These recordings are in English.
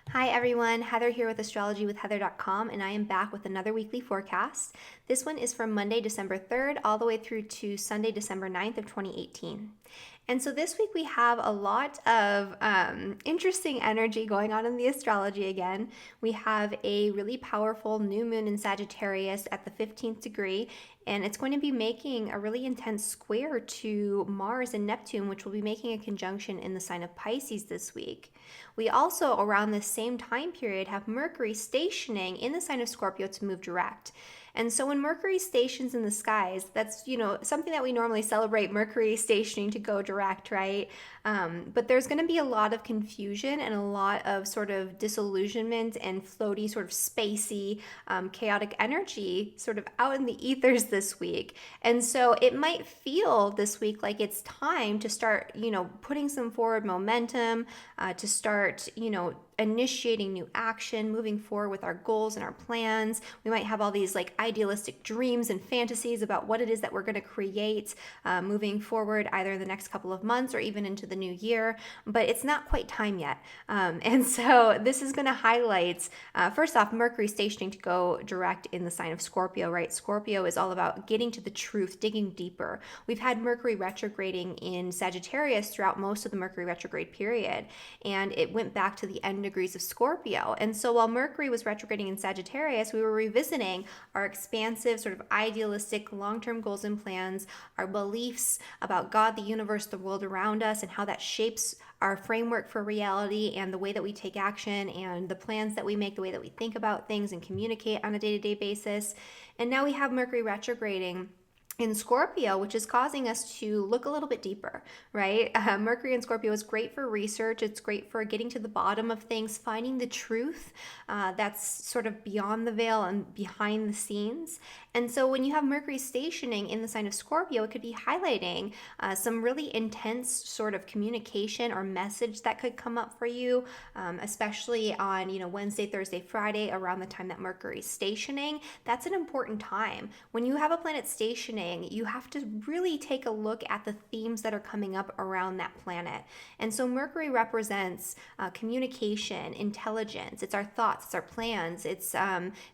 Hi everyone, Heather here with Astrology with Heather.com, and I am back with another weekly forecast. This one is from Monday, December 3rd, all the way through to Sunday, December 9th of 2018. And so this week we have a lot of interesting energy going on in the astrology again. We have a really powerful new moon in Sagittarius at the 15th degree, and it's going to be making a really intense square to Mars and Neptune, which will be making a conjunction in the sign of Pisces this week. We also, around the same time period, have Mercury stationing in the sign of Scorpio to move direct. And so when Mercury stations in the skies, that's, something that we normally celebrate, Mercury stationing to go direct, right? But there's going to be a lot of confusion and a lot of sort of disillusionment and floaty, sort of spacey, chaotic energy sort of out in the ethers this week. And so it might feel this week like it's time to start, putting some forward momentum, to start, initiating new action, moving forward with our goals and our plans. We might have all these like idealistic dreams and fantasies about what it is that we're going to create moving forward, either in the next couple of months or even into the new year, but it's not quite time yet. And so this is going to highlight, first off, Mercury stationing to go direct in the sign of Scorpio, right? Scorpio is all about getting to the truth, digging deeper. We've had Mercury retrograding in Sagittarius throughout most of the Mercury retrograde period, and it went back to the end degrees of Scorpio. And so while Mercury was retrograding in Sagittarius, we were revisiting our expansive, sort of idealistic long-term goals and plans, our beliefs about God, the universe, the world around us, and how that shapes our framework for reality and the way that we take action and the plans that we make, the way that we think about things and communicate on a day-to-day basis. And now we have Mercury retrograding in Scorpio, which is causing us to look a little bit deeper, right? Mercury in Scorpio is great for research. It's great for getting to the bottom of things, finding the truth that's sort of beyond the veil and behind the scenes. And so when you have Mercury stationing in the sign of Scorpio, it could be highlighting some really intense sort of communication or message that could come up for you, especially on, Wednesday, Thursday, Friday, around the time that Mercury is stationing. That's an important time. When you have a planet stationing, you have to really take a look at the themes that are coming up around that planet. And so Mercury represents communication, intelligence. It's our thoughts, it's our plans, it's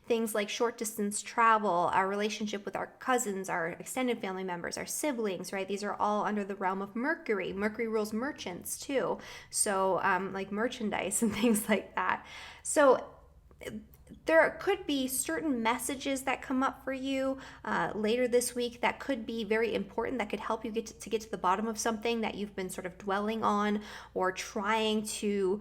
things like short distance travel, our relationship with our cousins, our extended family members, our siblings, right? These are all under the realm of Mercury. Mercury rules merchants too. So like merchandise and things like that. So there could be certain messages that come up for you later this week that could be very important, that could help you get to the bottom of something that you've been sort of dwelling on or trying to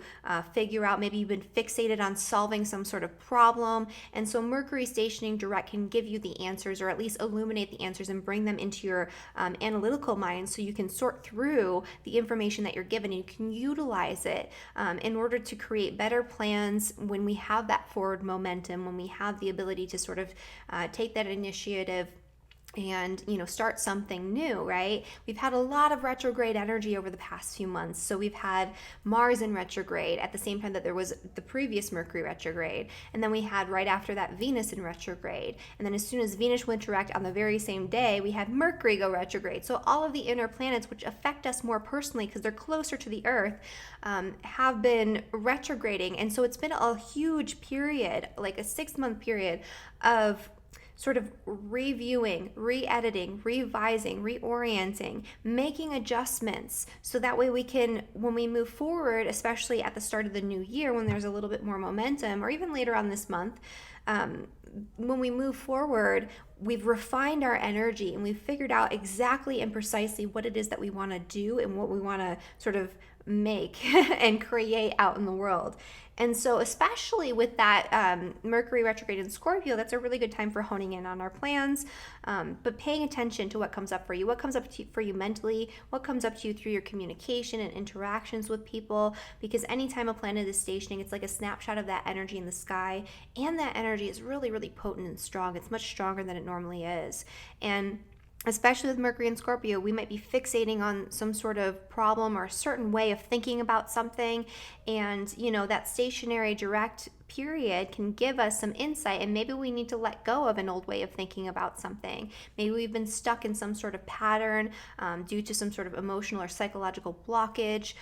figure out. Maybe you've been fixated on solving some sort of problem. And so Mercury stationing direct can give you the answers, or at least illuminate the answers and bring them into your analytical mind, so you can sort through the information that you're given and you can utilize it in order to create better plans when we have that forward momentum, when we have the ability to sort of take that initiative and start something new, right? We've had a lot of retrograde energy over the past few months. So we've had Mars in retrograde at the same time that there was the previous Mercury retrograde, and then we had right after that Venus in retrograde, and then as soon as Venus went direct on the very same day, we had Mercury go retrograde. So all of the inner planets, which affect us more personally because they're closer to the Earth, have been retrograding. And so it's been a huge period, like a 6-month period of sort of reviewing, re-editing, revising, reorienting, making adjustments, so that way we can, when we move forward, especially at the start of the new year when there's a little bit more momentum, or even later on this month, when we move forward, we've refined our energy and we've figured out exactly and precisely what it is that we want to do and what we want to sort of make and create out in the world. And so especially with that Mercury retrograde in Scorpio, that's a really good time for honing in on our plans, but paying attention to what comes up for you, what comes up for you mentally, what comes up to you through your communication and interactions with people, because anytime a planet is stationing, it's like a snapshot of that energy in the sky, and that energy is really, really potent and strong. It's much stronger than it normally is. And especially with Mercury and Scorpio, we might be fixating on some sort of problem or a certain way of thinking about something. And, that stationary direct period can give us some insight, and maybe we need to let go of an old way of thinking about something. Maybe we've been stuck in some sort of pattern due to some sort of emotional or psychological blockage,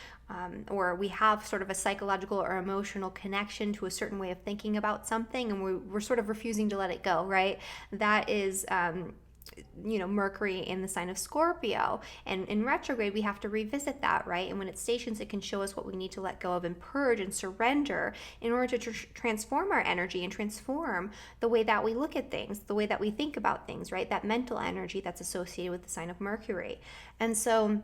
or we have sort of a psychological or emotional connection to a certain way of thinking about something, and we're sort of refusing to let it go, right? That is Mercury in the sign of Scorpio, and in retrograde we have to revisit that, right? And when it stations, it can show us what we need to let go of and purge and surrender in order to transform our energy and transform the way that we look at things, the way that we think about things, right? That mental energy that's associated with the sign of Mercury. And so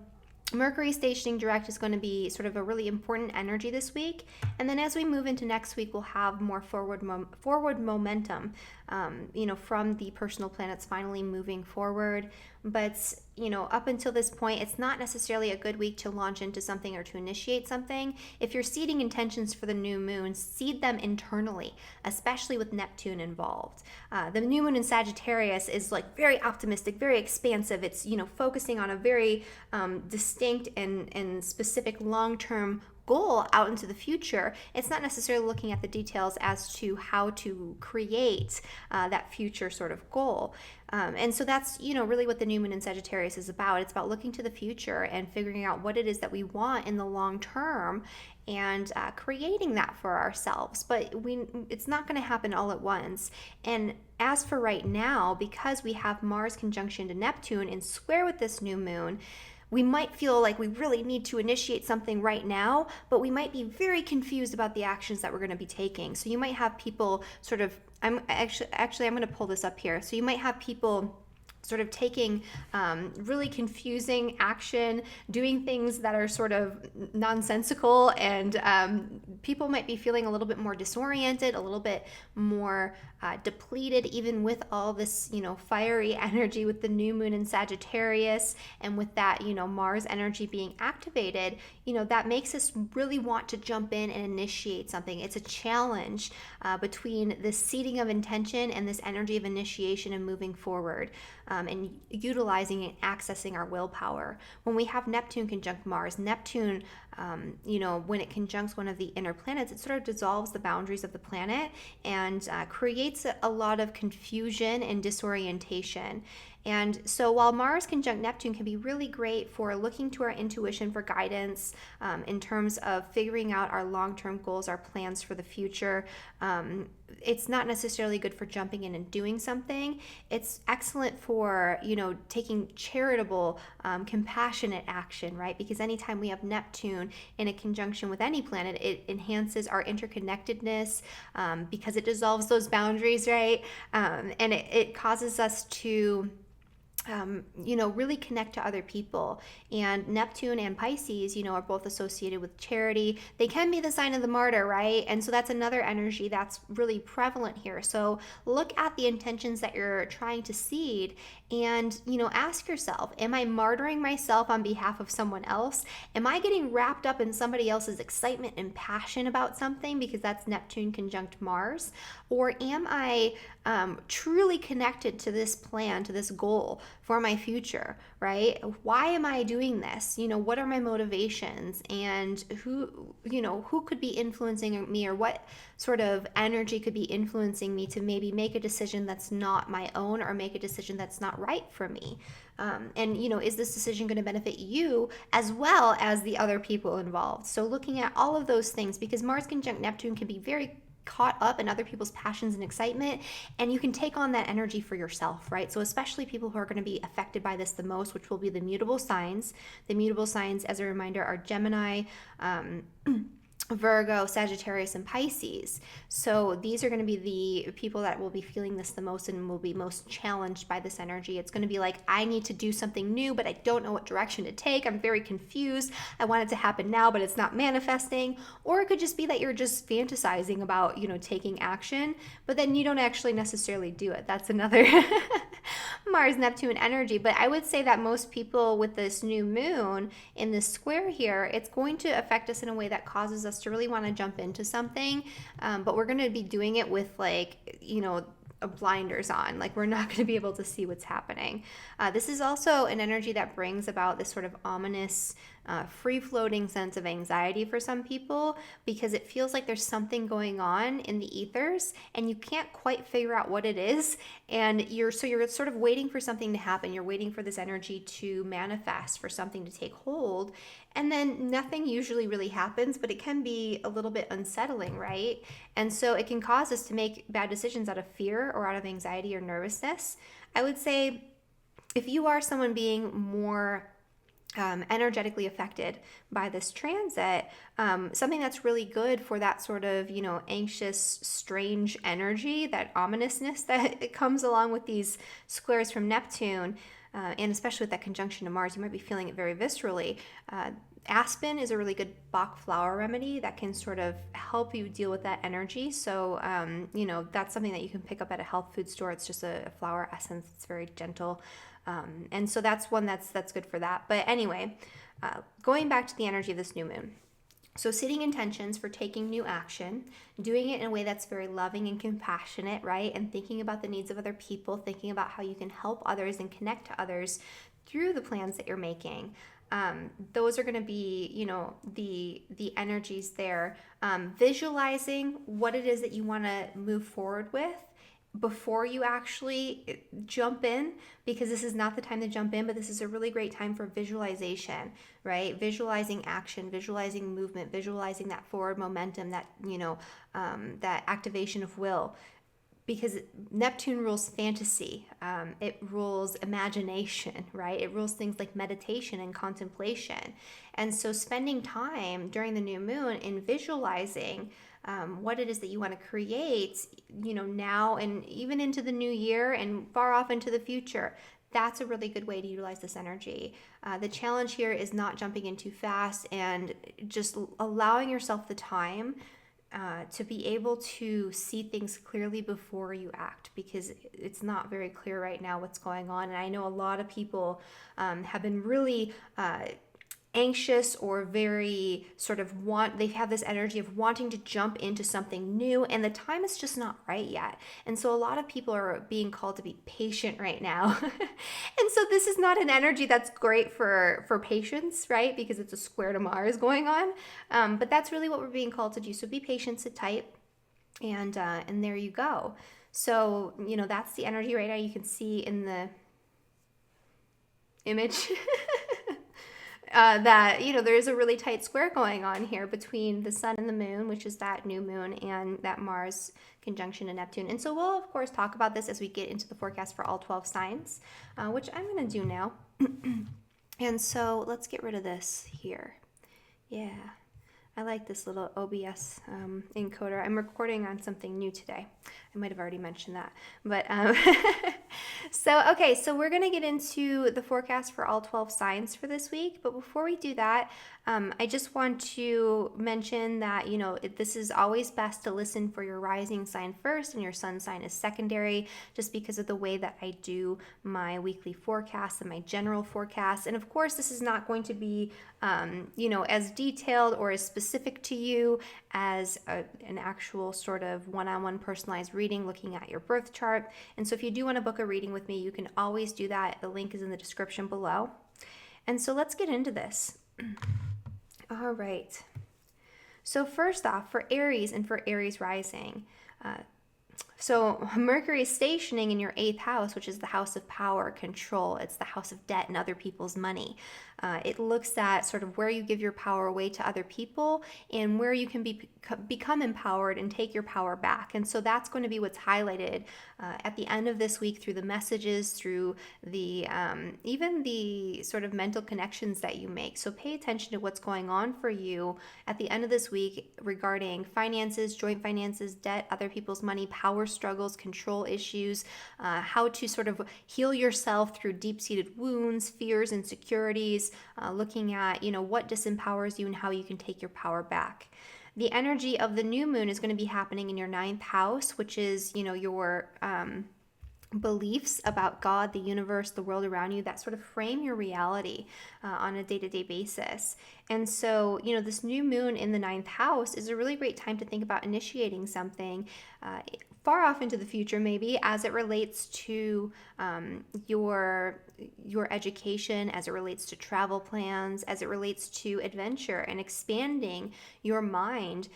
Mercury stationing direct is going to be sort of a really important energy this week. And then as we move into next week, we'll have more forward momentum, from the personal planets finally moving forward. But, up until this point, it's not necessarily a good week to launch into something or to initiate something. If you're seeding intentions for the new moon, seed them internally, especially with Neptune involved. The new moon in Sagittarius is like very optimistic, very expansive. It's, focusing on a very distinct and specific long-term goal out into the future. It's not necessarily looking at the details as to how to create that future sort of goal. And so that's, really what the new moon in Sagittarius is about. It's about looking to the future and figuring out what it is that we want in the long term and creating that for ourselves. But it's not going to happen all at once. And as for right now, because we have Mars conjunction to Neptune in square with this new moon, we might feel like we really need to initiate something right now, but we might be very confused about the actions that we're going to be taking. So you might have people sort of, I'm going to pull this up here. So you might have people sort of taking really confusing action, doing things that are sort of nonsensical, and people might be feeling a little bit more disoriented, a little bit more depleted, even with all this, fiery energy with the new moon in Sagittarius, and with that, Mars energy being activated, that makes us really want to jump in and initiate something. It's a challenge between this seeding of intention and this energy of initiation and moving forward, and utilizing and accessing our willpower. When we have Neptune conjunct Mars, Neptune, when it conjuncts one of the inner planets, it sort of dissolves the boundaries of the planet and creates a lot of confusion and disorientation. And so while Mars conjunct Neptune can be really great for looking to our intuition for guidance in terms of figuring out our long-term goals, our plans for the future, it's not necessarily good for jumping in and doing something. It's excellent for, taking charitable, compassionate action, right? Because anytime we have Neptune in a conjunction with any planet, it enhances our interconnectedness because it dissolves those boundaries, right? And it causes us to really connect to other people. And Neptune and Pisces, are both associated with charity. They can be the sign of the martyr, right? And so that's another energy that's really prevalent here. So look at the intentions that you're trying to seed and, ask yourself, am I martyring myself on behalf of someone else? Am I getting wrapped up in somebody else's excitement and passion about something because that's Neptune conjunct Mars? Or am I truly connected to this plan, to this goal for my future, right? Why am I doing this? What are my motivations, and who could be influencing me, or what sort of energy could be influencing me to maybe make a decision that's not my own, or make a decision that's not right for me? And is this decision going to benefit you as well as the other people involved? So looking at all of those things, because Mars conjunct Neptune can be very caught up in other people's passions and excitement, and you can take on that energy for yourself, right? So especially people who are going to be affected by this the most, which will be the mutable signs. The mutable signs, as a reminder, are Gemini, Virgo, Sagittarius, and Pisces. So these are going to be the people that will be feeling this the most and will be most challenged by this energy. It's going to be like, I need to do something new, but I don't know what direction to take. I'm very confused. I want it to happen now, but it's not manifesting. Or it could just be that you're just fantasizing about, taking action, but then you don't actually necessarily do it. That's another Mars Neptune energy. But I would say that most people with this new moon in this square here, it's going to affect us in a way that causes us to really want to jump into something, but we're going to be doing it with blinders on. Like, we're not going to be able to see what's happening. This is also an energy that brings about this sort of ominous, free-floating sense of anxiety for some people, because it feels like there's something going on in the ethers and you can't quite figure out what it is. And you're sort of waiting for something to happen. You're waiting for this energy to manifest, for something to take hold. And then nothing usually really happens, but it can be a little bit unsettling, right? And so it can cause us to make bad decisions out of fear or out of anxiety or nervousness. I would say if you are someone being more energetically affected by this transit, something that's really good for that sort of, anxious, strange energy, that ominousness that it comes along with these squares from Neptune, and especially with that conjunction to Mars, you might be feeling it very viscerally. Aspen is a really good Bach flower remedy that can sort of help you deal with that energy. So, that's something that you can pick up at a health food store. It's just a flower essence. It's very gentle. And so that's one that's good for that. But anyway, going back to the energy of this new moon. So setting intentions for taking new action, doing it in a way that's very loving and compassionate, right? And thinking about the needs of other people, thinking about how you can help others and connect to others through the plans that you're making. Those are going to be, the energies there. Visualizing what it is that you want to move forward with before you actually jump in, because this is not the time to jump in, but this is a really great time for visualization, right? Visualizing action, visualizing movement, visualizing that forward momentum, that, that activation of will. Because Neptune rules fantasy, it rules imagination, right? It rules things like meditation and contemplation. And so spending time during the new moon in visualizing what it is that you want to create, now and even into the new year and far off into the future, that's a really good way to utilize this energy. The challenge here is not jumping in too fast and just allowing yourself the time to be able to see things clearly before you act, because it's not very clear right now what's going on. And I know a lot of people have been really anxious or very sort of they have this energy of wanting to jump into something new, and the time is just not right yet. And so a lot of people are being called to be patient right now. And so this is not an energy that's great for patience, right? Because it's a square to Mars going on. But that's really what we're being called to do. So be patient, sit tight, and there you go. So, that's the energy right now. You can see in the image that, there is a really tight square going on here between the sun and the moon, which is that new moon, and that Mars conjunction to Neptune. And so we'll, of course, talk about this as we get into the forecast for all 12 signs, which I'm going to do now. And so let's get rid of this here. Yeah. I like this little OBS encoder. I'm recording on something new today. I might have already mentioned that. But so we're going to get into the forecast for all 12 signs for this week. But before we do that, I just want to mention that, this is always best to listen for your rising sign first and your sun sign is secondary, just because of the way that I do my weekly forecast and my general forecast. And of course, this is not going to be, as detailed or as specific to you as an actual sort of one-on-one personalized reading looking at your birth chart. And so if you do want to book a reading with me, you can always do that. The link is in the description below. And so let's get into this. All right. So first off, for Aries and for Aries rising, so Mercury is stationing in your 8th house, which is the house of power, control. It's the house of debt and other people's money. It looks at sort of where you give your power away to other people and where you can become empowered and take your power back. And so that's going to be what's highlighted at the end of this week through the messages, through the even the sort of mental connections that you make. So pay attention to what's going on for you at the end of this week regarding finances, joint finances, debt, other people's money, power struggles, control issues, how to sort of heal yourself through deep-seated wounds, fears, insecurities, looking at, what disempowers you and how you can take your power back. The energy of the new moon is going to be happening in your 9th house, which is, your beliefs about God, the universe, the world around you that sort of frame your reality on a day-to-day basis. And so, this new moon in the ninth house is a really great time to think about initiating something far off into the future, maybe, as it relates to your education, as it relates to travel plans, as it relates to adventure and expanding your mind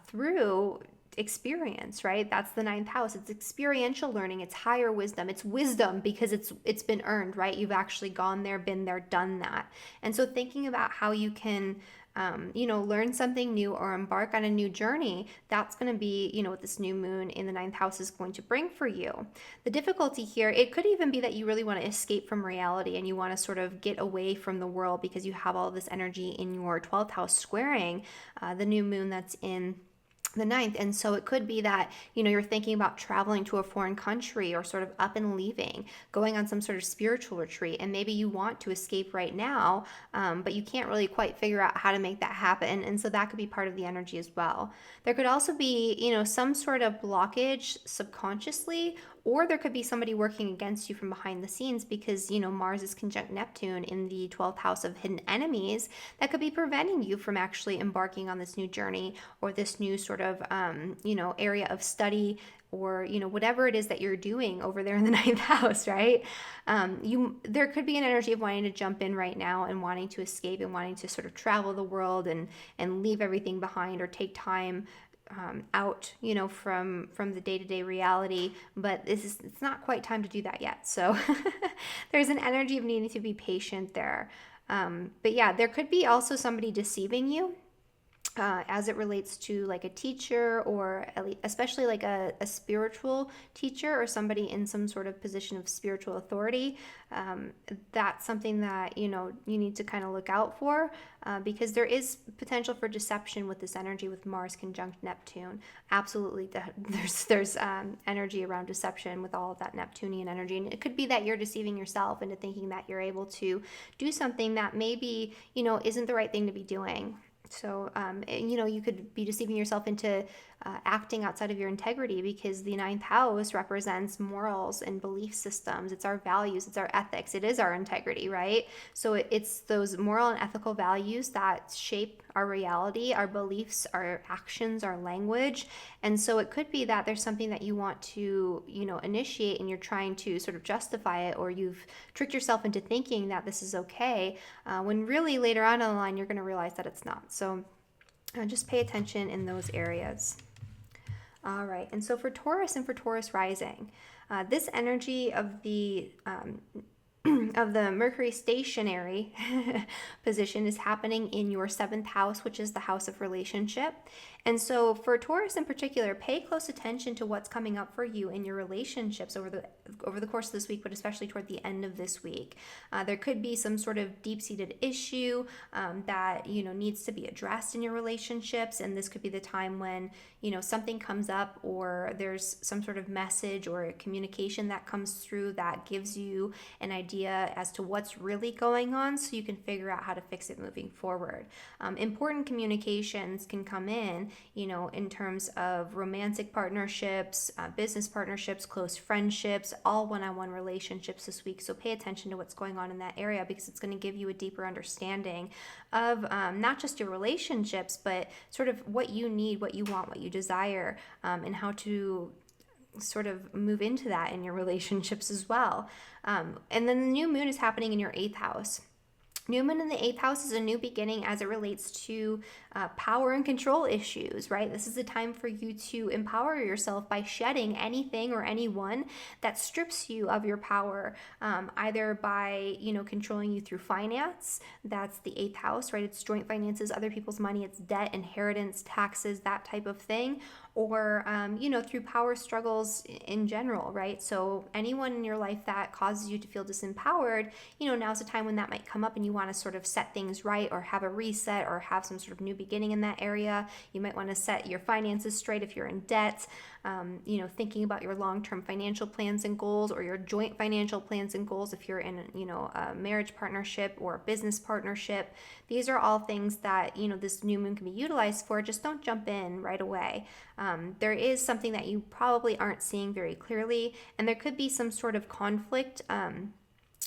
through experience, right? That's the ninth house. It's experiential learning. It's higher wisdom. It's wisdom because it's been earned, right? You've actually gone there, been there, done that. And so thinking about how you can learn something new or embark on a new journey, that's going to be, what this new moon in the ninth house is going to bring for you. The difficulty here, it could even be that you really want to escape from reality and you want to sort of get away from the world because you have all this energy in your 12th house squaring the new moon that's in the ninth. And so it could be that, you're thinking about traveling to a foreign country or sort of up and leaving, going on some sort of spiritual retreat. And maybe you want to escape right now, but you can't really quite figure out how to make that happen. And so that could be part of the energy as well. There could also be, some sort of blockage subconsciously, or there could be somebody working against you from behind the scenes because, Mars is conjunct Neptune in the 12th house of hidden enemies that could be preventing you from actually embarking on this new journey or this new sort of, area of study or, whatever it is that you're doing over there in the ninth house, right? There could be an energy of wanting to jump in right now and wanting to escape and wanting to sort of travel the world and leave everything behind or take time out, from the day-to-day reality, but it's not quite time to do that yet. So there's an energy of needing to be patient there. But yeah, there could be also somebody deceiving you as it relates to like a teacher or especially like a spiritual teacher or somebody in some sort of position of spiritual authority. That's something that, you need to kind of look out for because there is potential for deception with this energy with Mars conjunct Neptune. Absolutely. There's energy around deception with all of that Neptunian energy. And it could be that you're deceiving yourself into thinking that you're able to do something that maybe, isn't the right thing to be doing. So, you could be deceiving yourself into acting outside of your integrity because the ninth house represents morals and belief systems. It's our values, it's our ethics, it is our integrity, right? So it's those moral and ethical values that shape our reality, our beliefs, our actions, our language. And so it could be that there's something that you want to, initiate and you're trying to sort of justify it, or you've tricked yourself into thinking that this is okay, when really later on in the line, you're going to realize that it's not. So just pay attention in those areas. All right, and so for Taurus and for Taurus rising, this energy of the of the Mercury stationary position is happening in your 7th house, which is the house of relationship. And so for Taurus in particular, pay close attention to what's coming up for you in your relationships over the course of this week, but especially toward the end of this week. There could be some sort of deep-seated issue that needs to be addressed in your relationships, and this could be the time when something comes up or there's some sort of message or communication that comes through that gives you an idea as to what's really going on, so you can figure out how to fix it moving forward. Important communications can come in terms of romantic partnerships, business partnerships, close friendships, all one-on-one relationships this week. So pay attention to what's going on in that area because it's going to give you a deeper understanding of not just your relationships, but sort of what you need, what you want, what you desire, and how to sort of move into that in your relationships as well. And then the new moon is happening in your 8th house. New moon in the 8th house is a new beginning as it relates to power and control issues, right? This is a time for you to empower yourself by shedding anything or anyone that strips you of your power, either by, controlling you through finance. That's the 8th house, right? It's joint finances, other people's money, it's debt, inheritance, taxes, that type of thing. Or, through power struggles in general, right? So anyone in your life that causes you to feel disempowered, now's the time when that might come up and you want to sort of set things right or have a reset or have some sort of new beginning beginning in that area. You might want to set your finances straight if you're in debt, thinking about your long-term financial plans and goals, or your joint financial plans and goals if you're in, a marriage partnership or a business partnership. These are all things that, this new moon can be utilized for. Just don't jump in right away. There is something that you probably aren't seeing very clearly, and there could be some sort of conflict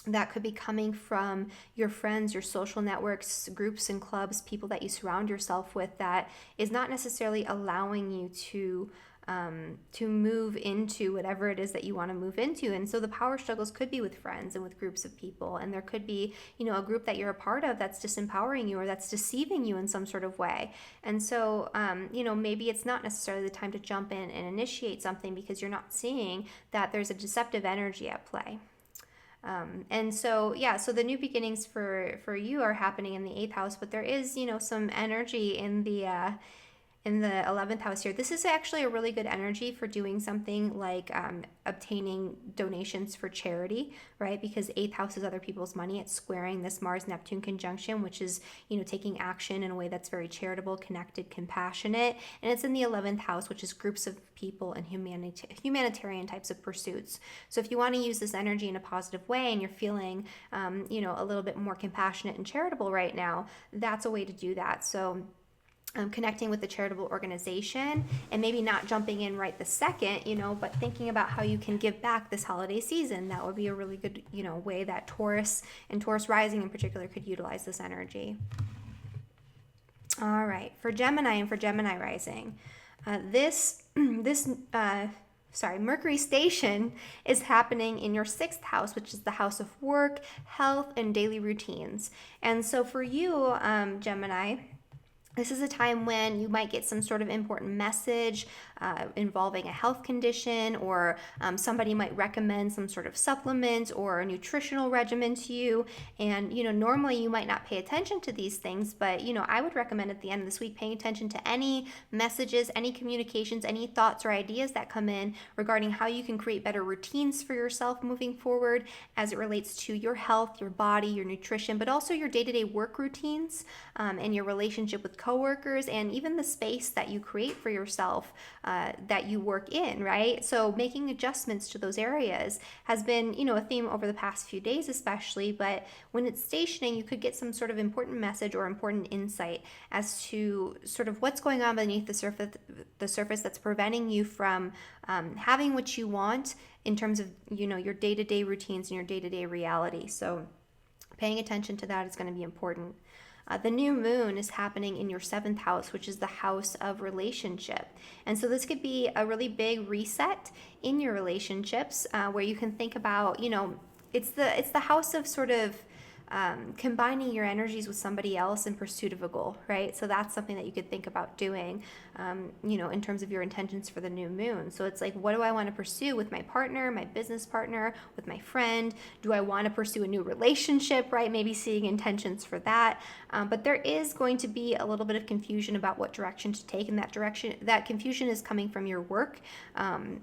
that could be coming from your friends, your social networks, groups and clubs, people that you surround yourself with, that is not necessarily allowing you to move into whatever it is that you want to move into. And so the power struggles could be with friends and with groups of people. And there could be, a group that you're a part of that's disempowering you or that's deceiving you in some sort of way. And so, maybe it's not necessarily the time to jump in and initiate something because you're not seeing that there's a deceptive energy at play. So the new beginnings for you are happening in the 8th house, but there is, some energy in the 11th house here. This is actually a really good energy for doing something like obtaining donations for charity, right? Because 8th house is other people's money. It's squaring this Mars-Neptune conjunction, which is, taking action in a way that's very charitable, connected, compassionate. And it's in the 11th house, which is groups of people and humanitarian types of pursuits. So if you want to use this energy in a positive way and you're feeling, a little bit more compassionate and charitable right now, that's a way to do that. So connecting with the charitable organization and maybe not jumping in right the second, but thinking about how you can give back this holiday season. That would be a really good, way that Taurus and Taurus rising in particular could utilize this energy. All right, for Gemini and for Gemini rising, Mercury station is happening in your 6th house, which is the house of work, health, and daily routines. And so for you, Gemini, this is a time when you might get some sort of important message involving a health condition, or somebody might recommend some sort of supplement or a nutritional regimen to you. And, normally you might not pay attention to these things, but, I would recommend at the end of this week paying attention to any messages, any communications, any thoughts or ideas that come in regarding how you can create better routines for yourself moving forward as it relates to your health, your body, your nutrition, but also your day-to-day work routines and your relationship with coworkers, and even the space that you create for yourself that you work in, right? So making adjustments to those areas has been, a theme over the past few days especially, but when it's stationing, you could get some sort of important message or important insight as to sort of what's going on beneath the surface that's preventing you from having what you want in terms of, your day-to-day routines and your day-to-day reality. So paying attention to that is going to be important. The new moon is happening in your 7th house, which is the house of relationship. And so this could be a really big reset in your relationships where you can think about, it's the house of sort of combining your energies with somebody else in pursuit of a goal, right? So that's something that you could think about doing, in terms of your intentions for the new moon. So it's like, what do I want to pursue with my partner, my business partner, with my friend? Do I want to pursue a new relationship, right? Maybe seeing intentions for that. But there is going to be a little bit of confusion about what direction to take, and that confusion is coming from your work and,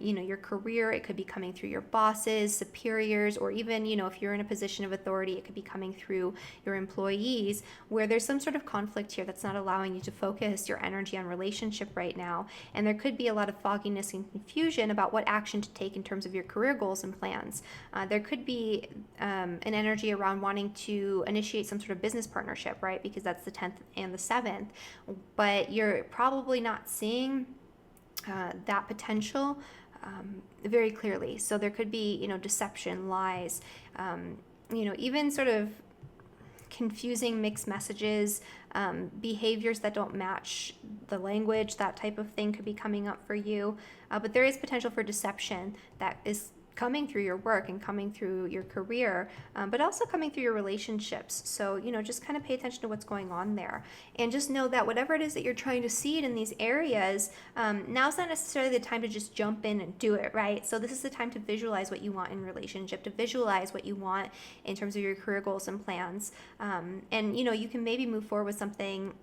your career. It could be coming through your bosses, superiors, or even, if you're in a position of authority, it could be coming through your employees, where there's some sort of conflict here that's not allowing you to focus your energy on relationship right now. And there could be a lot of fogginess and confusion about what action to take in terms of your career goals and plans. There could be an energy around wanting to initiate some sort of business partnership, right? Because that's the 10th and the 7th, but you're probably not seeing that potential very clearly. So there could be, deception, lies, even sort of confusing mixed messages, behaviors that don't match the language, that type of thing could be coming up for you. But there is potential for deception that is coming through your work and coming through your career, but also coming through your relationships. So, just kind of pay attention to what's going on there. And just know that whatever it is that you're trying to seed in these areas, now's not necessarily the time to just jump in and do it, right? So this is the time to visualize what you want in relationship, to visualize what you want in terms of your career goals and plans. And, you can maybe move forward with something,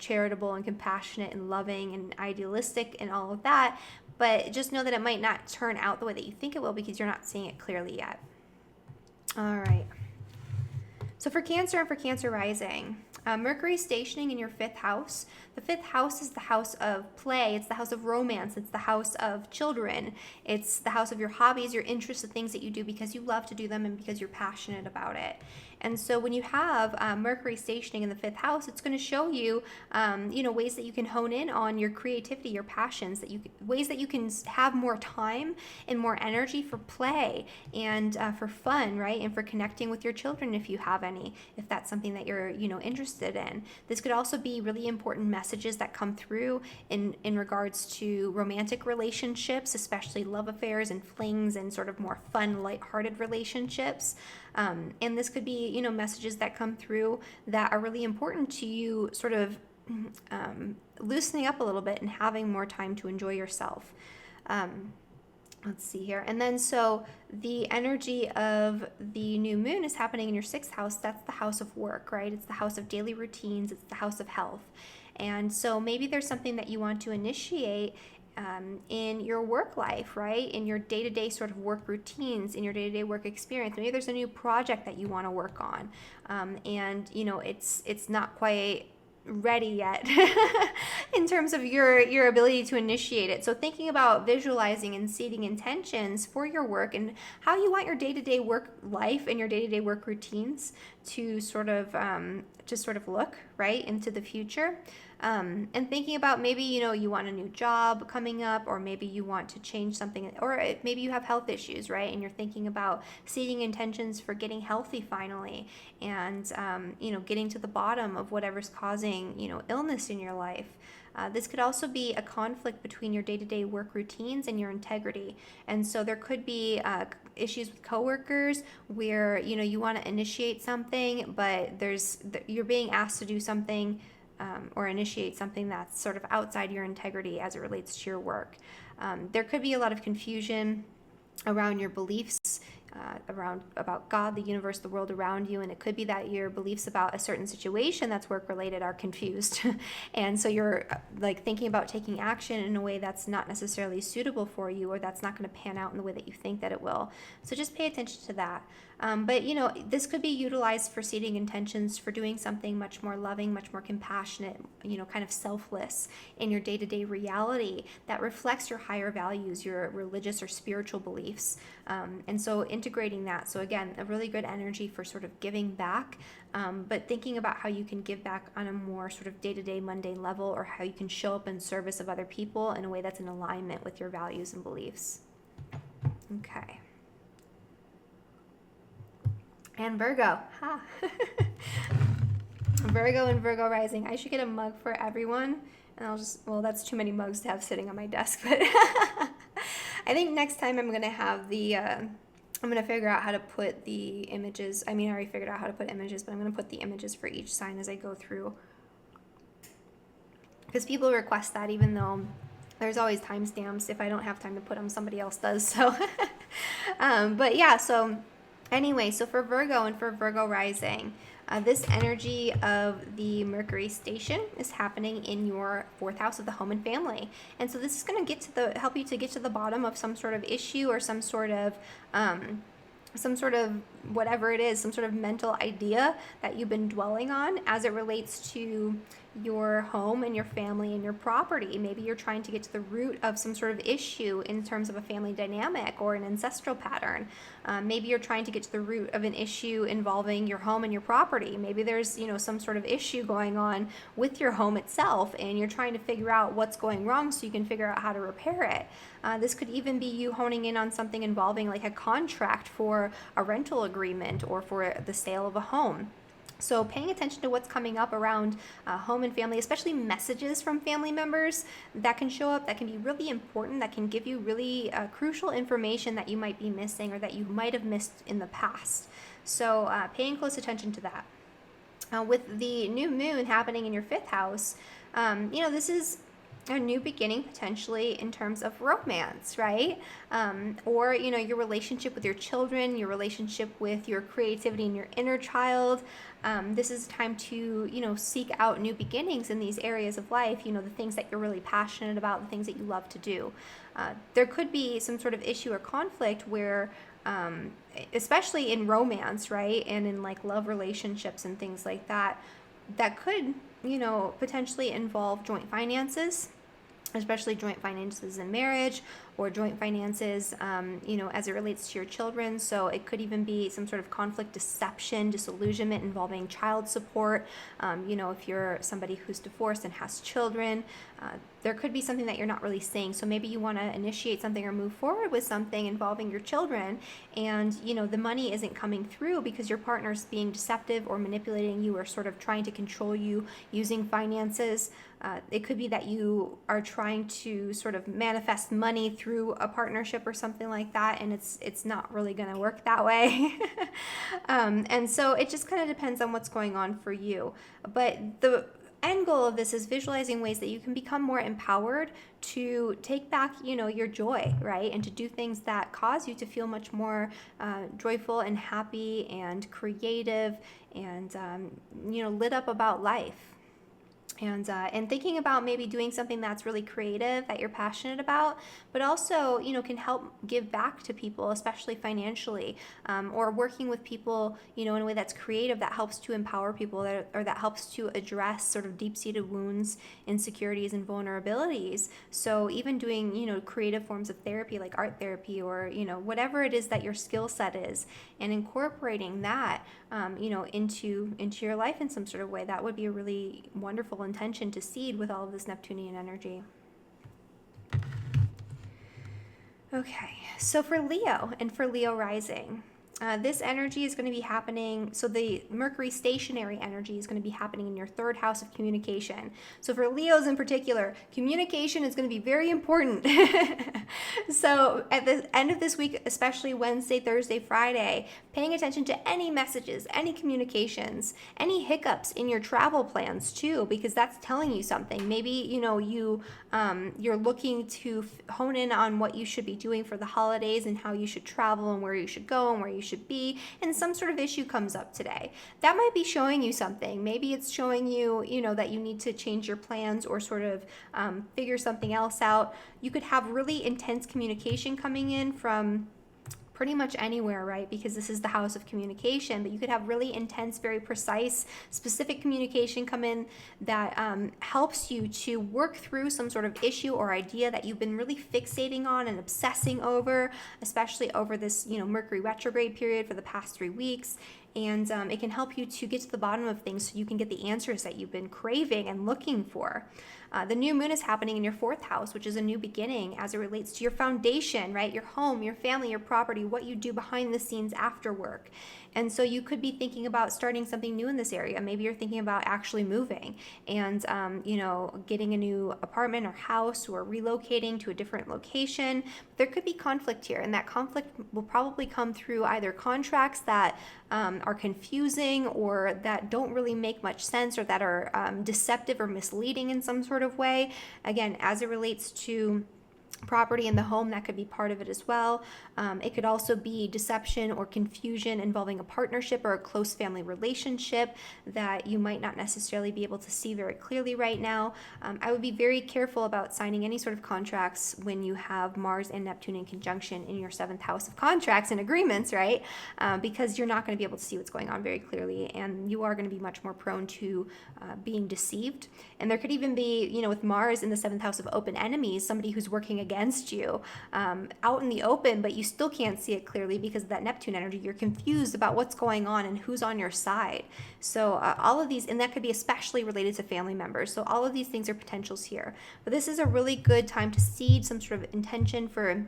charitable and compassionate and loving and idealistic and all of that. But just know that it might not turn out the way that you think it will because you're not seeing it clearly yet. All right. So for Cancer and for Cancer rising, Mercury stationing in your fifth house. The fifth house is the house of play. It's the house of romance. It's the house of children. It's the house of your hobbies, your interests, the things that you do because you love to do them and because you're passionate about it. And so when you have Mercury stationing in the fifth house, it's going to show you, ways that you can hone in on your creativity, your passions, ways that you can have more time and more energy for play and for fun, right? And for connecting with your children if you have any, if that's something that you're, interested in. This could also be really important messages that come through in regards to romantic relationships, especially love affairs and flings and sort of more fun, lighthearted relationships. And this could be, messages that come through that are really important to you, sort of loosening up a little bit and having more time to enjoy yourself. Let's see here. And then so the energy of the new moon is happening in your sixth house. That's the house of work, right? It's the house of daily routines. It's the house of health. And so maybe there's something that you want to initiate in your work life, right? In your day-to-day sort of work routines, in your day-to-day work experience. Maybe there's a new project that you want to work on. And it's not quite ready yet in terms of your ability to initiate it. So thinking about visualizing and seeding intentions for your work and how you want your day-to-day work life and your day-to-day work routines to sort of look right into the future. And thinking about maybe, you want a new job coming up, or maybe you want to change something, or maybe you have health issues, right? And you're thinking about seeding intentions for getting healthy finally and, getting to the bottom of whatever's causing, illness in your life. This could also be a conflict between your day-to-day work routines and your integrity. And so there could be issues with coworkers where, you want to initiate something, but you're being asked to do something or initiate something that's sort of outside your integrity as it relates to your work. There could be a lot of confusion around your beliefs, about God, the universe, the world around you, and it could be that your beliefs about a certain situation that's work related are confused, and so you're thinking about taking action in a way that's not necessarily suitable for you, or that's not going to pan out in the way that you think that it will. So just pay attention to that. But this could be utilized for seeding intentions for doing something much more loving, much more compassionate, kind of selfless in your day-to-day reality that reflects your higher values, your religious or spiritual beliefs. And so integrating that. So again, a really good energy for sort of giving back, but thinking about how you can give back on a more sort of day-to-day mundane level, or how you can show up in service of other people in a way that's in alignment with your values and beliefs. Okay. And Virgo. Ha. Virgo and Virgo rising. I should get a mug for everyone. And that's too many mugs to have sitting on my desk. But I think next time I'm going to have I'm going to figure out how to put the images. I already figured out how to put images, but I'm going to put the images for each sign as I go through. Because people request that, even though there's always timestamps. If I don't have time to put them, somebody else does. So, but yeah, so anyway, so for Virgo and for Virgo rising, this energy of the Mercury station is happening in your fourth house of the home and family. And so this is going to help you to get to the bottom of some sort of issue, or some sort of whatever it is, some sort of mental idea that you've been dwelling on as it relates to your home and your family and your property. Maybe you're trying to get to the root of some sort of issue in terms of a family dynamic or an ancestral pattern. Maybe you're trying to get to the root of an issue involving your home and your property. Maybe there's, some sort of issue going on with your home itself, and you're trying to figure out what's going wrong so you can figure out how to repair it. This could even be you honing in on something involving like a contract for a rental agreement or for the sale of a home. So paying attention to what's coming up around home and family, especially messages from family members that can show up, that can be really important, that can give you really crucial information that you might be missing or that you might have missed in the past. So paying close attention to that. With the new moon happening in your fifth house, this is a new beginning potentially in terms of romance, right? Or, your relationship with your children, your relationship with your creativity and your inner child. This is time to, seek out new beginnings in these areas of life, the things that you're really passionate about, the things that you love to do. There could be some sort of issue or conflict where, especially in romance, right? And in like love relationships and things like that, that could, potentially involve joint finances, especially joint finances in marriage, or joint finances, as it relates to your children. So it could even be some sort of conflict, deception, disillusionment involving child support. If you're somebody who's divorced and has children, there could be something that you're not really saying. So maybe you want to initiate something or move forward with something involving your children, and the money isn't coming through because your partner's being deceptive or manipulating you, or sort of trying to control you using finances. It could be that you are trying to sort of manifest money through a partnership or something like that, and it's not really going to work that way. And so it just kind of depends on what's going on for you. But the end goal of this is visualizing ways that you can become more empowered to take back, your joy, right? And to do things that cause you to feel much more joyful and happy and creative and, lit up about life. And thinking about maybe doing something that's really creative that you're passionate about, but also, can help give back to people, especially financially, or working with people, in a way that's creative, that helps to empower people, or that helps to address sort of deep-seated wounds, insecurities, and vulnerabilities. So even doing, creative forms of therapy, like art therapy, or, whatever it is that your skill set is, and incorporating that, into your life in some sort of way, that would be a really wonderful intention to seed with all of this Neptunian energy. Okay, so for Leo and for Leo rising, this energy is going to be happening. So the Mercury stationary energy is going to be happening in your third house of communication. So for Leos in particular, communication is going to be very important. So at the end of this week, especially Wednesday, Thursday, Friday, paying attention to any messages, any communications, any hiccups in your travel plans too, because that's telling you something. Maybe, you're looking to hone in on what you should be doing for the holidays and how you should travel and where you should go and where you should be, and some sort of issue comes up today. That might be showing you something. Maybe it's showing you, that you need to change your plans or sort of figure something else out. You could have really intense communication coming in from pretty much anywhere, right? Because this is the house of communication, but you could have really intense, very precise, specific communication come in that helps you to work through some sort of issue or idea that you've been really fixating on and obsessing over, especially over this, Mercury retrograde period for the past 3 weeks. And it can help you to get to the bottom of things so you can get the answers that you've been craving and looking for. The new moon is happening in your fourth house, which is a new beginning as it relates to your foundation, right? Your home, your family, your property, what you do behind the scenes after work. And so you could be thinking about starting something new in this area. Maybe you're thinking about actually moving and, getting a new apartment or house, or relocating to a different location. There could be conflict here, and that conflict will probably come through either contracts that are confusing, or that don't really make much sense, or that are deceptive or misleading in some sort of way. Again, as it relates to property in the home, that could be part of it as well. It could also be deception or confusion involving a partnership or a close family relationship that you might not necessarily be able to see very clearly right now. I would be very careful about signing any sort of contracts when you have Mars and Neptune in conjunction in your seventh house of contracts and agreements, right? Because you're not going to be able to see what's going on very clearly, and you are going to be much more prone to being deceived. And there could even be, with Mars in the seventh house of open enemies, somebody who's working against you out in the open, but you still can't see it clearly because of that Neptune energy. You're confused about what's going on and who's on your side. So all of these, and that could be especially related to family members. So all of these things are potentials here. But this is a really good time to seed some sort of intention for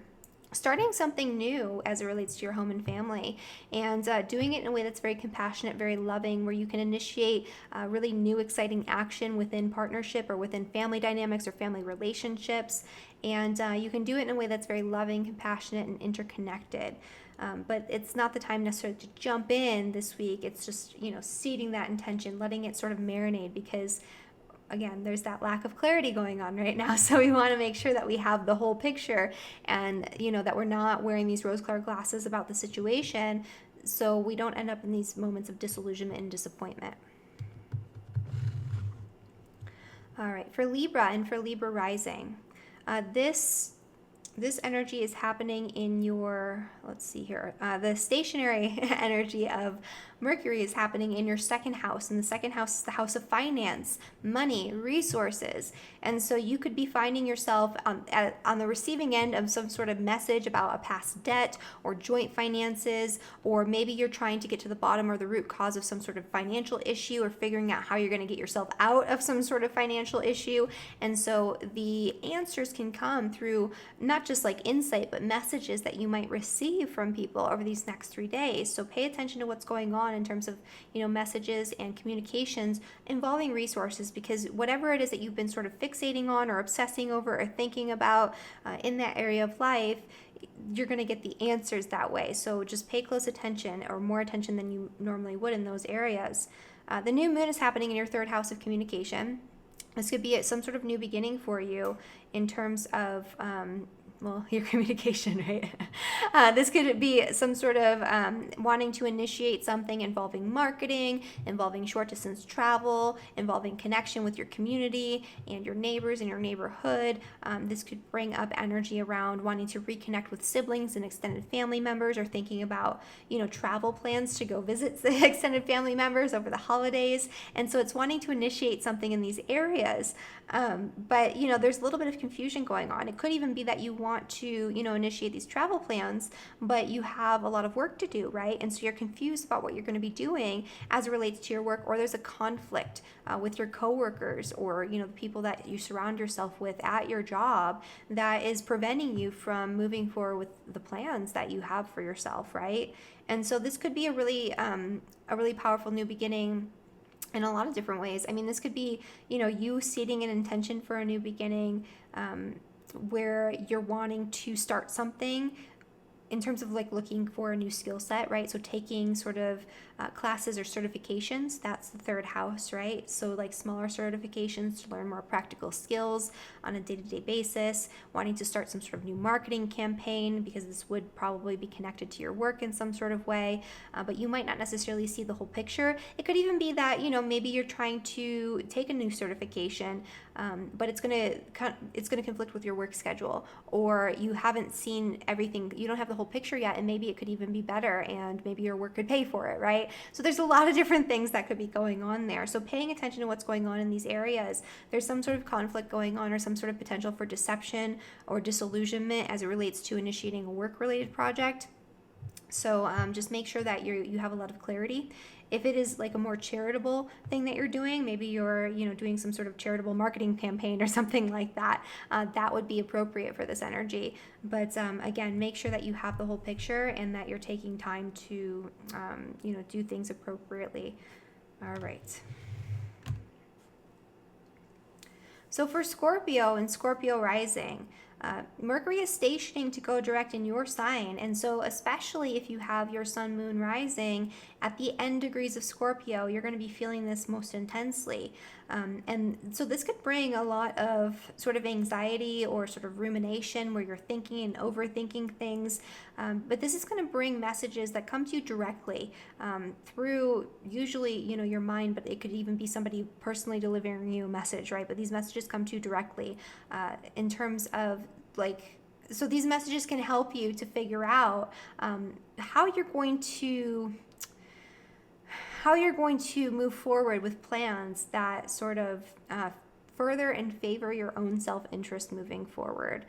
starting something new as it relates to your home and family, and doing it in a way that's very compassionate, very loving, where you can initiate really new, exciting action within partnership or within family dynamics or family relationships. And you can do it in a way that's very loving, compassionate, and interconnected. But it's not the time necessarily to jump in this week. It's just, seeding that intention, letting it sort of marinate, because again, there's that lack of clarity going on right now. So we want to make sure that we have the whole picture, and, that we're not wearing these rose-colored glasses about the situation, so we don't end up in these moments of disillusionment and disappointment. All right, for Libra and for Libra rising, this energy is happening in your, let's see here, the stationary energy of Mercury is happening in your second house, and the second house is the house of finance, money, resources. And so you could be finding yourself on the receiving end of some sort of message about a past debt or joint finances, or maybe you're trying to get to the bottom or the root cause of some sort of financial issue, or figuring out how you're going to get yourself out of some sort of financial issue. And so the answers can come through not just like insight, but messages that you might receive from people over these next 3 days. So pay attention to what's going on in terms of, messages and communications involving resources, because whatever it is that you've been sort of fixating on or obsessing over or thinking about in that area of life, you're going to get the answers that way. So just pay close attention, or more attention than you normally would in those areas. The new moon is happening in your third house of communication. This could be some sort of new beginning for you in terms of your communication, right? This could be some sort of wanting to initiate something involving marketing, involving short distance travel, involving connection with your community and your neighbors in your neighborhood. This could bring up energy around wanting to reconnect with siblings and extended family members, or thinking about, travel plans to go visit the extended family members over the holidays. And so it's wanting to initiate something in these areas. But there's a little bit of confusion going on. It could even be that you want to, initiate these travel plans, but you have a lot of work to do, right? And so you're confused about what you're going to be doing as it relates to your work, or there's a conflict with your coworkers, or, the people that you surround yourself with at your job that is preventing you from moving forward with the plans that you have for yourself, right? And so this could be a really powerful new beginning in a lot of different ways. I mean, this could be, you seeding an intention for a new beginning, where you're wanting to start something in terms of like looking for a new skill set, right? So taking sort of classes or certifications, that's the third house, right? So like smaller certifications to learn more practical skills on a day-to-day basis, wanting to start some sort of new marketing campaign, because this would probably be connected to your work in some sort of way, but you might not necessarily see the whole picture. It could even be that, maybe you're trying to take a new certification, but it's gonna conflict with your work schedule, or you haven't seen everything, you don't have the whole picture yet, and maybe it could even be better, and maybe your work could pay for it, right? So there's a lot of different things that could be going on there. So paying attention to what's going on in these areas. There's some sort of conflict going on, or some sort of potential for deception or disillusionment as it relates to initiating a work-related project. So just make sure that you have a lot of clarity. If it is like a more charitable thing that you're doing, maybe you're doing some sort of charitable marketing campaign or something like that, that would be appropriate for this energy. But again, make sure that you have the whole picture and that you're taking time to do things appropriately. All right. So for Scorpio and Scorpio rising, Mercury is stationing to go direct in your sign. And so especially if you have your sun, moon rising at the end degrees of Scorpio, you're going to be feeling this most intensely. And so this could bring a lot of sort of anxiety or sort of rumination, where you're thinking and overthinking things. But this is going to bring messages that come to you directly through usually, your mind, but it could even be somebody personally delivering you a message, right? But these messages come to you directly in terms of so these messages can help you to figure out how you're going to move forward with plans that sort of further and favor your own self-interest moving forward.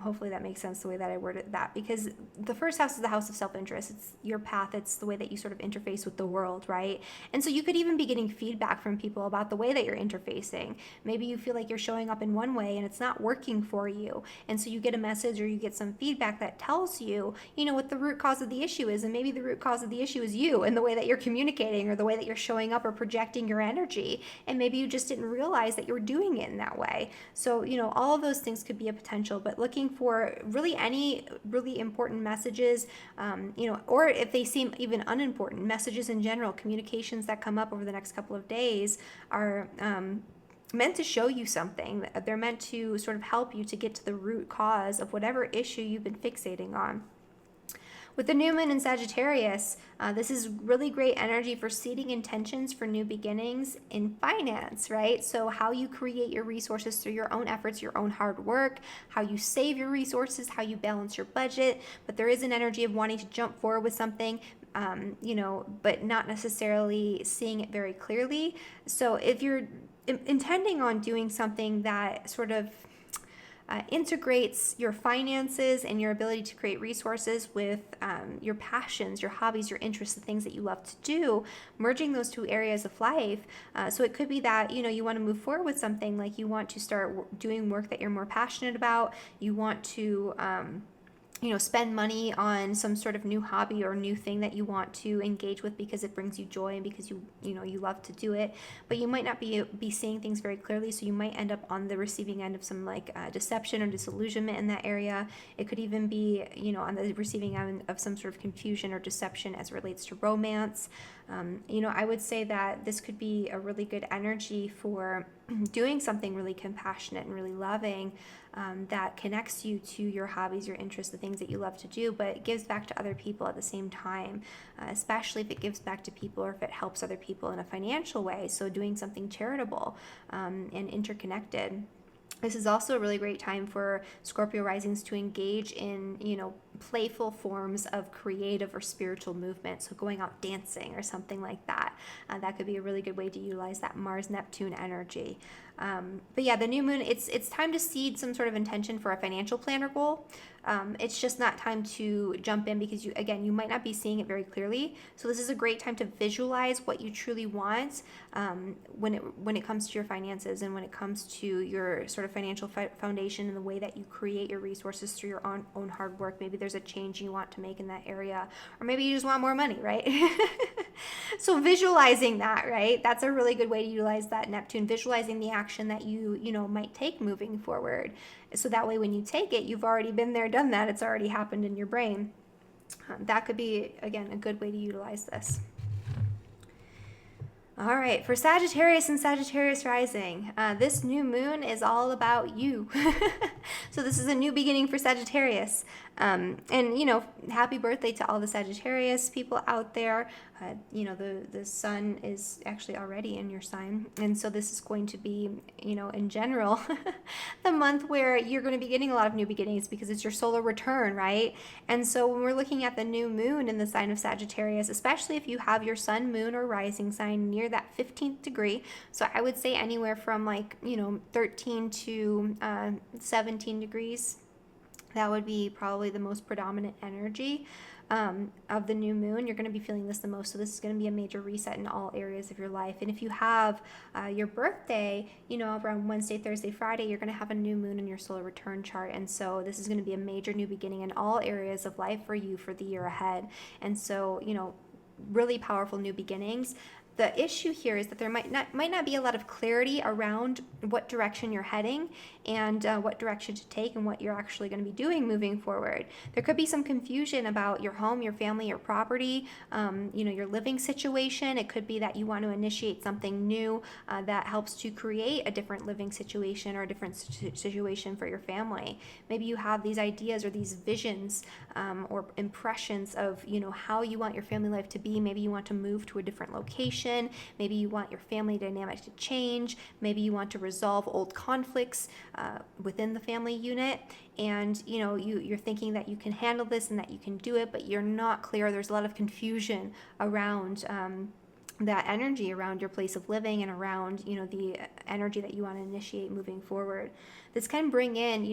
Hopefully that makes sense the way that I worded that, because the first house is the house of self-interest. It's your path. It's the way that you sort of interface with the world, right? And so you could even be getting feedback from people about the way that you're interfacing. Maybe you feel like you're showing up in one way and it's not working for you. And so you get a message or you get some feedback that tells you, what the root cause of the issue is. And maybe the root cause of the issue is you and the way that you're communicating, or the way that you're showing up or projecting your energy. And maybe you just didn't realize that you were doing it in that way. So, all of those things could be a potential, but looking for really any really important messages, or if they seem even unimportant, messages in general, communications that come up over the next couple of days are meant to show you something. They're meant to sort of help you to get to the root cause of whatever issue you've been fixating on. With the new moon in Sagittarius, this is really great energy for seeding intentions for new beginnings in finance, right? So how you create your resources through your own efforts, your own hard work, how you save your resources, how you balance your budget. But there is an energy of wanting to jump forward with something, but not necessarily seeing it very clearly. So if you're intending on doing something that sort of integrates your finances and your ability to create resources with your passions, your hobbies, your interests, the things that you love to do, merging those two areas of life. So it could be that, you want to move forward with something, like you want to start doing work that you're more passionate about. You want to spend money on some sort of new hobby or new thing that you want to engage with because it brings you joy and because you love to do it, but you might not be seeing things very clearly. So you might end up on the receiving end of some deception or disillusionment in that area. It could even be, on the receiving end of some sort of confusion or deception as it relates to romance. I would say that this could be a really good energy for doing something really compassionate and really loving, that connects you to your hobbies, your interests, the things that you love to do, but it gives back to other people at the same time, especially if it gives back to people or if it helps other people in a financial way. So doing something charitable and interconnected. This is also a really great time for Scorpio risings to engage in, playful forms of creative or spiritual movement. So going out dancing or something like that. That could be a really good way to utilize that Mars-Neptune energy. But yeah, the new moon, it's time to seed some sort of intention for a financial plan or goal. It's just not time to jump in because you might not be seeing it very clearly. So this is a great time to visualize what you truly want when it comes to your finances and when it comes to your sort of financial foundation and the way that you create your resources through your own hard work. Maybe there's a change you want to make in that area, or maybe you just want more money, right? So visualizing that, right? That's a really good way to utilize that Neptune, visualizing the action that you might take moving forward. So that way when you take it, you've already been there, done that. It's already happened in your brain. That could be, again, a good way to utilize this. All right, for Sagittarius and Sagittarius rising, this new moon is all about you. So this is a new beginning for Sagittarius. And, happy birthday to all the Sagittarius people out there. The sun is actually already in your sign. And so this is going to be, in general, the month where you're going to be getting a lot of new beginnings because it's your solar return, right? And so when we're looking at the new moon in the sign of Sagittarius, especially if you have your sun, moon, or rising sign near that 15th degree, so I would say anywhere from 13 to 17 degrees, that would be probably the most predominant energy of the new moon. You're going to be feeling this the most. So this is going to be a major reset in all areas of your life. And if you have your birthday, around Wednesday, Thursday, Friday, you're going to have a new moon in your solar return chart. And so this is going to be a major new beginning in all areas of life for you for the year ahead. And so, really powerful new beginnings. The issue here is that there might not be a lot of clarity around what direction you're heading and what direction to take and what you're actually going to be doing moving forward. There could be some confusion about your home, your family, your property, your living situation. It could be that you want to initiate something new that helps to create a different living situation or a different situation for your family. Maybe you have these ideas or these visions or impressions of, how you want your family life to be. Maybe you want to move to a different location. Maybe you want your family dynamic to change. Maybe you want to resolve old conflicts within the family unit. And, you're thinking that you can handle this and that you can do it, but you're not clear. There's a lot of confusion around that energy around your place of living and around, the energy that you want to initiate moving forward. This can bring in,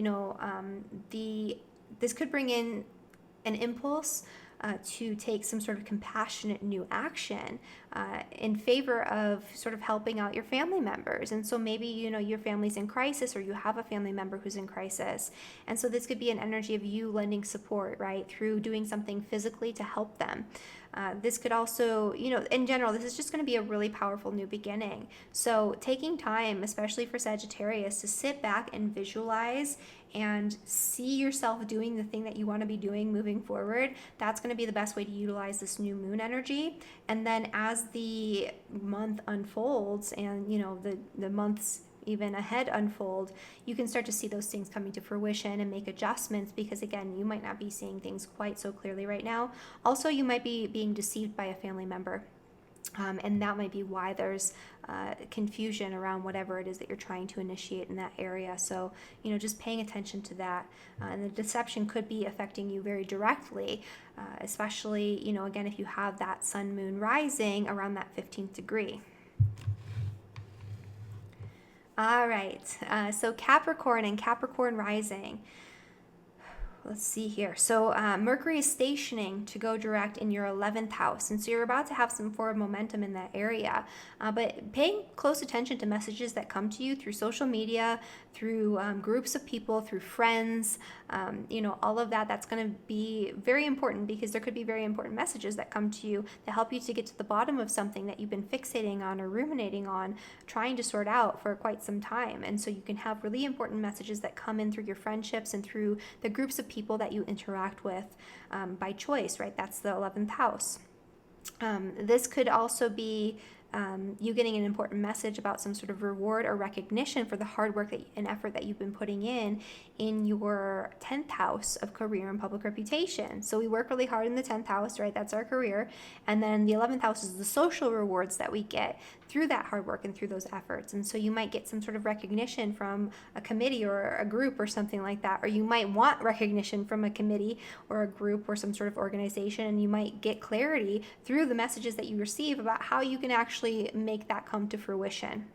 this could bring in an impulse to take some sort of compassionate new action in favor of sort of helping out your family members. And so maybe, your family's in crisis or you have a family member who's in crisis. And so this could be an energy of you lending support, right, through doing something physically to help them. This could also, in general, this is just going to be a really powerful new beginning. So taking time, especially for Sagittarius, to sit back and visualize and see yourself doing the thing that you want to be doing moving forward, that's going to be the best way to utilize this new moon energy. And then as the month unfolds and, the months even ahead unfold, you can start to see those things coming to fruition and make adjustments because, again, you might not be seeing things quite so clearly right now. Also, you might be being deceived by a family member. And that might be why there's confusion around whatever it is that you're trying to initiate in that area. So, just paying attention to that. And the deception could be affecting you very directly, especially, again, if you have that sun, moon rising around that 15th degree. All right, so Capricorn and Capricorn rising. Let's see here. So Mercury is stationing to go direct in your 11th house. And so you're about to have some forward momentum in that area. But paying close attention to messages that come to you through social media, through groups of people, through friends, all of that, that's going to be very important, because there could be very important messages that come to you that help you to get to the bottom of something that you've been fixating on or ruminating on, trying to sort out for quite some time. And so you can have really important messages that come in through your friendships and through the groups of people that you interact with by choice, right? That's the 11th house. This could also be you getting an important message about some sort of reward or recognition for the hard work and effort that you've been putting in your 10th house of career and public reputation. So we work really hard in the 10th house, right? That's our career. And then the 11th house is the social rewards that we get through that hard work and through those efforts. And so you might get some sort of recognition from a committee or a group or something like that. Or you might want recognition from a committee or a group or some sort of organization. And you might get clarity through the messages that you receive about how you can actually make that come to fruition.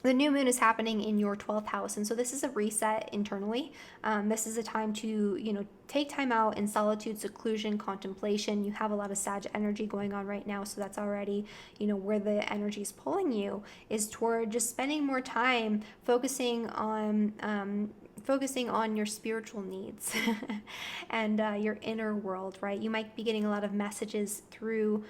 The new moon is happening in your 12th house. And so this is a reset internally. This is a time to, take time out in solitude, seclusion, contemplation. You have a lot of Sag energy going on right now. So that's already, where the energy is pulling you is toward just spending more time focusing on your spiritual needs and your inner world, right? You might be getting a lot of messages through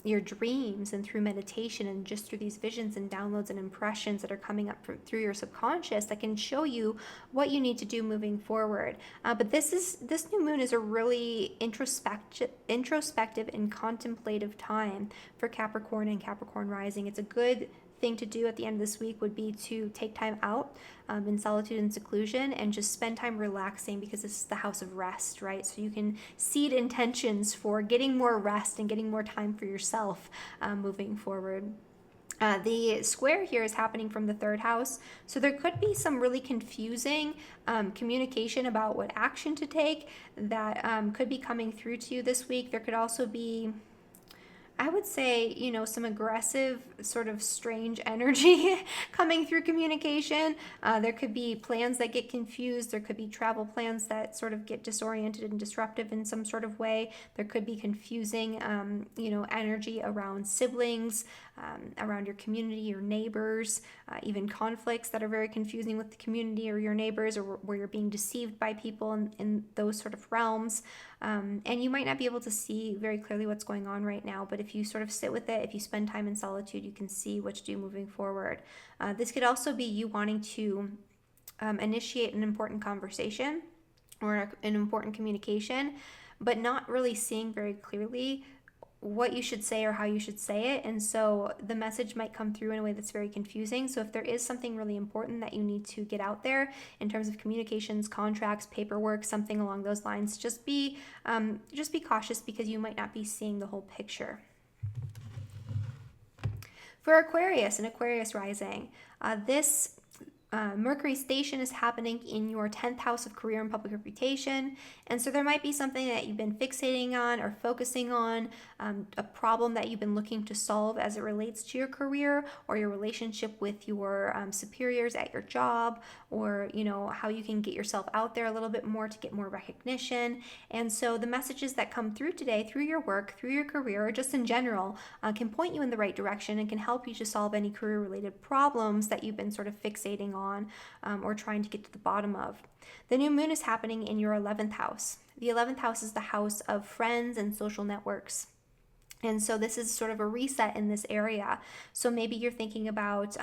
your dreams and through meditation and just through these visions and downloads and impressions that are coming up through your subconscious that can show you what you need to do moving forward. But this new moon is a really introspective and contemplative time for Capricorn and Capricorn rising. It's a good thing to do at the end of this week would be to take time out in solitude and seclusion and just spend time relaxing, because this is the house of rest, right? So you can seed intentions for getting more rest and getting more time for yourself moving forward. The square here is happening from the 3rd house. So there could be some really confusing communication about what action to take that could be coming through to you this week. There could also be, I would say, some aggressive, sort of strange energy coming through communication. There could be plans that get confused. There could be travel plans that sort of get disoriented and disruptive in some sort of way. There could be confusing, energy around siblings, around your community, your neighbors, even conflicts that are very confusing with the community or your neighbors, or where you're being deceived by people in those sort of realms. And you might not be able to see very clearly what's going on right now, but if you sort of sit with it, if you spend time in solitude, you can see what to do moving forward. This could also be you wanting to initiate an important conversation or an important communication, but not really seeing very clearly what you should say or how you should say it. And so the message might come through in a way that's very confusing. So if there is something really important that you need to get out there in terms of communications, contracts, paperwork, something along those lines, just be cautious, because you might not be seeing the whole picture. For Aquarius and Aquarius rising, this Mercury station is happening in your 10th house of career and public reputation. And so there might be something that you've been fixating on or focusing on, a problem that you've been looking to solve as it relates to your career or your relationship with your superiors at your job, or, how you can get yourself out there a little bit more to get more recognition. And so the messages that come through today, through your work, through your career, or just in general, can point you in the right direction and can help you to solve any career-related problems that you've been sort of fixating on or trying to get to the bottom of. The new moon is happening in your 11th house. The 11th house is the house of friends and social networks. And so this is sort of a reset in this area. So maybe you're thinking about,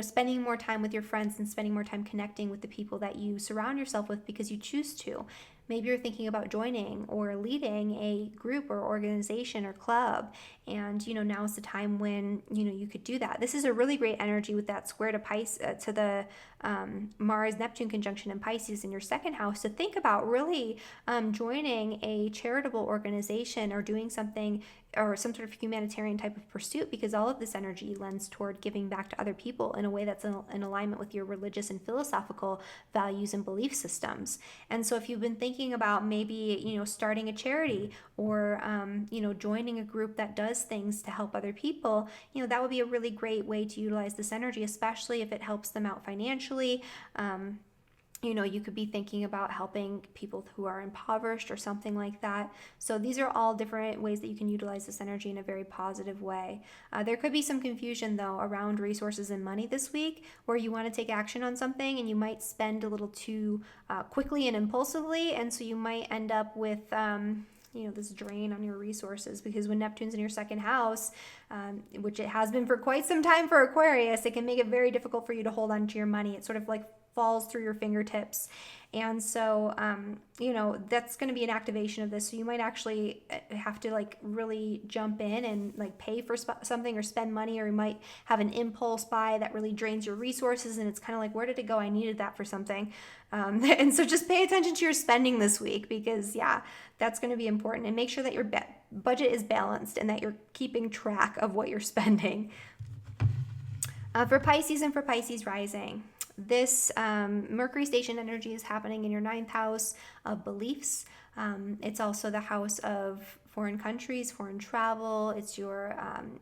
spending more time with your friends and spending more time connecting with the people that you surround yourself with because you choose to. Maybe you're thinking about joining or leading a group or organization or club. And, now is the time when, you could do that. This is a really great energy with that square to Pisces, to the Mars-Neptune conjunction in Pisces in your 2nd house. So think about really joining a charitable organization or doing something or some sort of humanitarian type of pursuit, because all of this energy lends toward giving back to other people in a way that's in alignment with your religious and philosophical values and belief systems. And so if you've been thinking about maybe, starting a charity or, joining a group that does things to help other people, that would be a really great way to utilize this energy, especially if it helps them out financially. You could be thinking about helping people who are impoverished or something like that. So these are all different ways that you can utilize this energy in a very positive way. There could be some confusion, though, around resources and money this week, where you want to take action on something and you might spend a little too quickly and impulsively. And so you might end up with this drain on your resources, because when Neptune's in your second house, which it has been for quite some time for Aquarius, it can make it very difficult for you to hold on to your money. It sort of like falls through your fingertips. And so, that's going to be an activation of this. So you might actually have to like really jump in and like pay for something or spend money, or you might have an impulse buy that really drains your resources. And it's kind of like, where did it go? I needed that for something. And so just pay attention to your spending this week, because that's going to be important, and make sure that your budget is balanced and that you're keeping track of what you're spending. For Pisces and for Pisces rising, this Mercury station energy is happening in your 9th house of beliefs. It's also the house of foreign countries, foreign travel. It's your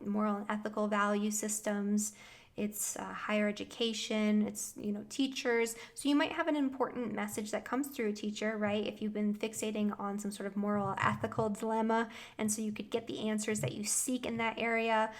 moral and ethical value systems. It's higher education. It's, teachers. So you might have an important message that comes through a teacher, right? If you've been fixating on some sort of moral, ethical dilemma, and so you could get the answers that you seek in that area.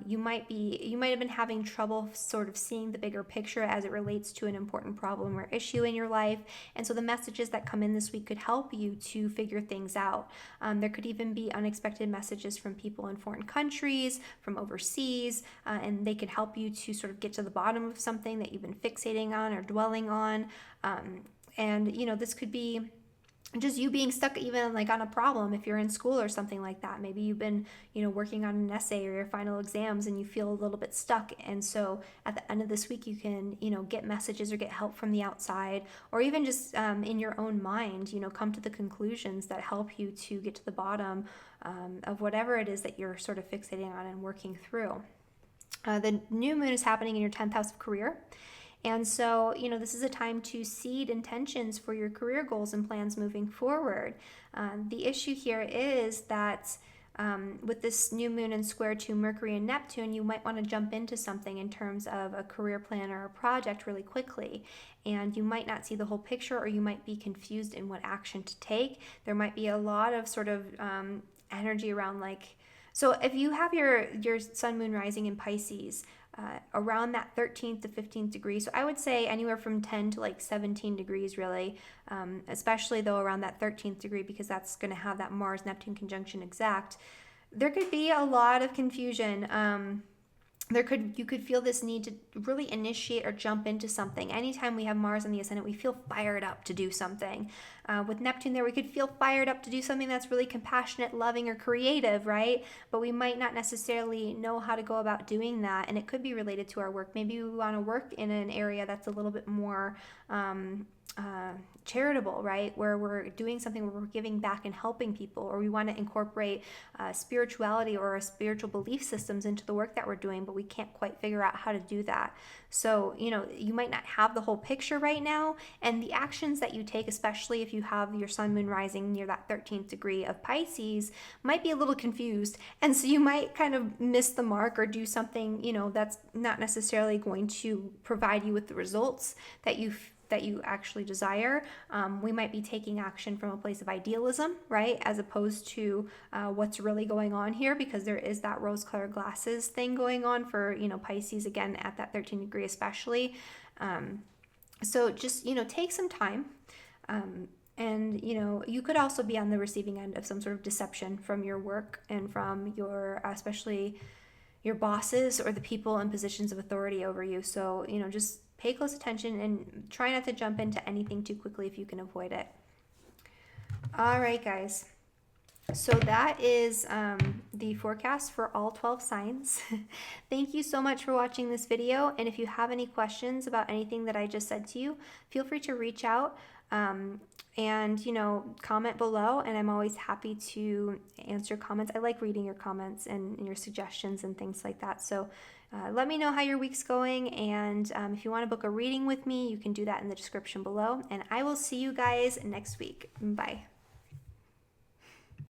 You might have been having trouble sort of seeing the bigger picture as it relates to an important problem or issue in your life. And so the messages that come in this week could help you to figure things out. There could even be unexpected messages from people in foreign countries, from overseas, and they could help you to sort of get to the bottom of something that you've been fixating on or dwelling on. This could be just you being stuck even like on a problem if you're in school or something like that. Maybe you've been, working on an essay or your final exams and you feel a little bit stuck. And so at the end of this week, you can, get messages or get help from the outside, or even just in your own mind, come to the conclusions that help you to get to the bottom of whatever it is that you're sort of fixating on and working through. The new moon is happening in your 10th house of career. And so, this is a time to seed intentions for your career goals and plans moving forward. The issue here is that with this new moon and square to Mercury and Neptune, you might want to jump into something in terms of a career plan or a project really quickly. And you might not see the whole picture, or you might be confused in what action to take. There might be a lot of sort of energy around so if you have your sun, moon rising in Pisces, around that 13th to 15th degree, so I would say anywhere from 10 to 17 degrees really, especially though around that 13th degree, because that's going to have that Mars-Neptune conjunction exact, there could be a lot of confusion. You could feel this need to really initiate or jump into something. Anytime we have Mars in the ascendant, we feel fired up to do something. With Neptune there, we could feel fired up to do something that's really compassionate, loving, or creative, right? But we might not necessarily know how to go about doing that, and it could be related to our work. Maybe we want to work in an area that's a little bit more charitable, right? Where we're doing something where we're giving back and helping people, or we want to incorporate spirituality or our spiritual belief systems into the work that we're doing, but we can't quite figure out how to do that. So, you might not have the whole picture right now, and the actions that you take, especially if you have your sun, moon rising near that 13th degree of Pisces, might be a little confused. And so you might kind of miss the mark or do something, that's not necessarily going to provide you with the results that you actually desire. We might be taking action from a place of idealism, right? As opposed to what's really going on here, because there is that rose-colored glasses thing going on for, Pisces, again, at that 13th degree especially. So just, take some time. And, you could also be on the receiving end of some sort of deception from your work and from your, especially your bosses or the people in positions of authority over you. So, just pay close attention and try not to jump into anything too quickly if you can avoid it. All right, guys. So that is the forecast for all 12 signs. Thank you so much for watching this video. And if you have any questions about anything that I just said to you, feel free to reach out and, you know, comment below. And I'm always happy to answer comments. I like reading your comments and your suggestions and things like that. So let me know how your week's going. And if you want to book a reading with me, you can do that in the description below. And I will see you guys next week. Bye.